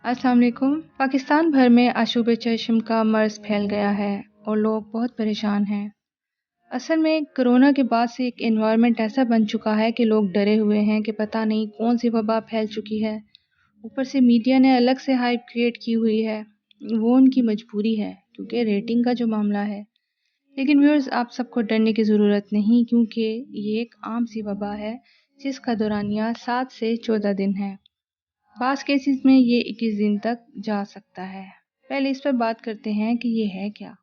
अस्सलाम वालेकुम। पाकिस्तान भर में आशूब चश्म का मर्ज फैल गया है और लोग बहुत परेशान हैं। असल में कोरोना के बाद से एक एनवायरनमेंट ऐसा बन चुका है कि लोग डरे हुए हैं कि पता नहीं कौन सी वबा फैल चुकी है। ऊपर से मीडिया ने अलग से हाइप क्रिएट की हुई है। वो उनकी मजबूरी है क्योंकि रेटिंग का जो मामला है। लेकिन व्यूअर्स, आप सबको डरने की ज़रूरत नहीं, क्योंकि ये एक आम सी वबा है जिसका दौरानिया 7 से 14 दिन है। बास केसेस में ये 21 दिन तक जा सकता है। पहले इस पर बात करते हैं कि ये है क्या।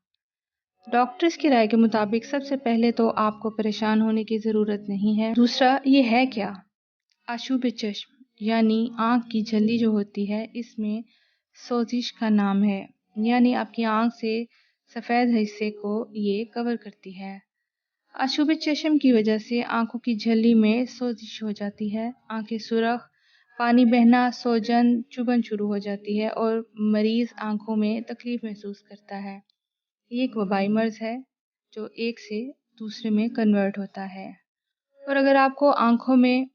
डॉक्टर्स की राय के मुताबिक सबसे पहले तो आपको परेशान होने की ज़रूरत नहीं है। दूसरा, ये है क्या। आशूब चश्म यानी आँख की झल्ली जो होती है, इसमें सोजिश का नाम है, यानी आपकी आँख से सफ़ेद हिस्से को ये कवर करती है। आशूब चश्म की वजह से आँखों की झल्ली में सोजिश हो जाती है, आँखें सुरख, पानी बहना, सोजन, चुभन शुरू हो जाती है और मरीज़ आँखों में तकलीफ़ महसूस करता है। ये एक वबाई मर्ज़ है जो एक से दूसरे में कन्वर्ट होता है। और अगर आपको आँखों में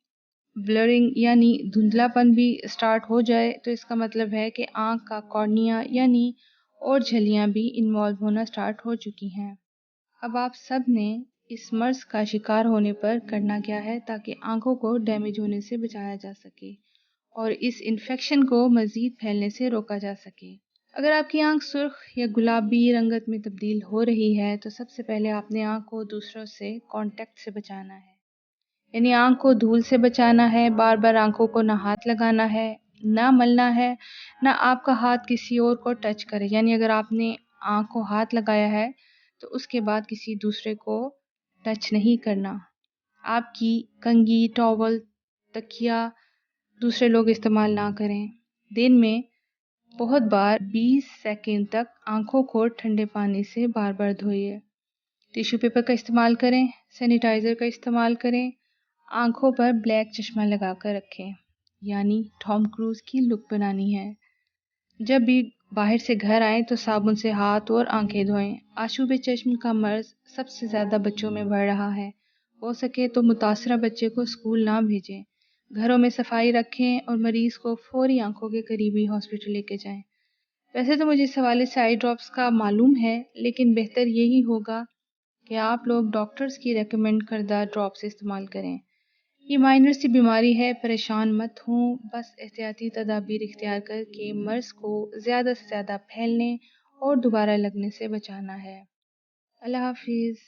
ब्लरिंग यानी धुंधलापन भी स्टार्ट हो जाए तो इसका मतलब है कि आँख का कॉर्निया यानी और झलियाँ भी इन्वॉल्व होना स्टार्ट हो चुकी हैं। अब आप सब ने इस मर्ज का शिकार होने पर करना क्या है ताकि आंखों को डैमेज होने से बचाया जा सके और इस इन्फेक्शन को मज़ीद फैलने से रोका जा सके। अगर आपकी आंख सुर्ख या गुलाबी रंगत में तब्दील हो रही है तो सबसे पहले आपने आंख को दूसरों से कांटेक्ट से बचाना है, यानी आंख को धूल से बचाना है। बार बार आंखों को ना हाथ लगाना है, ना मलना है, ना आपका हाथ किसी और को टच करे। यानी अगर आपने आंख को हाथ लगाया है तो उसके बाद किसी दूसरे को टच नहीं करना। आपकी कंघी, टॉवल, तकिया दूसरे लोग इस्तेमाल ना करें। दिन में बहुत बार 20 सेकंड तक आंखों को ठंडे पानी से बार बार धोइए। टिश्यू पेपर का इस्तेमाल करें, सैनिटाइज़र का इस्तेमाल करें। आंखों पर ब्लैक चश्मा लगा कर रखें, यानी टॉम क्रूज की लुक बनानी है। जब भी बाहर से घर आएं तो साबुन से हाथ और आंखें धोएं। आशूब चश्म का मर्ज सबसे ज़्यादा बच्चों में बढ़ रहा है। हो सके तो मुतासरा बच्चे को स्कूल ना भेजें। घरों में सफाई रखें और मरीज़ को फौरी आंखों के करीबी हॉस्पिटल लेके जाएं। वैसे तो मुझे इस हवाले से आई ड्रॉप्स का मालूम है, लेकिन बेहतर यही होगा कि आप लोग डॉक्टर्स की रेकमेंड करदा ड्रॉप्स इस्तेमाल करें। ये माइनर सी बीमारी है, परेशान मत हों, बस एहतियाती तदाबीर इख्तियार करके मर्ज़ को ज़्यादा से ज़्यादा फैलने और दोबारा लगने से बचाना है। अल्लाह हाफिज़।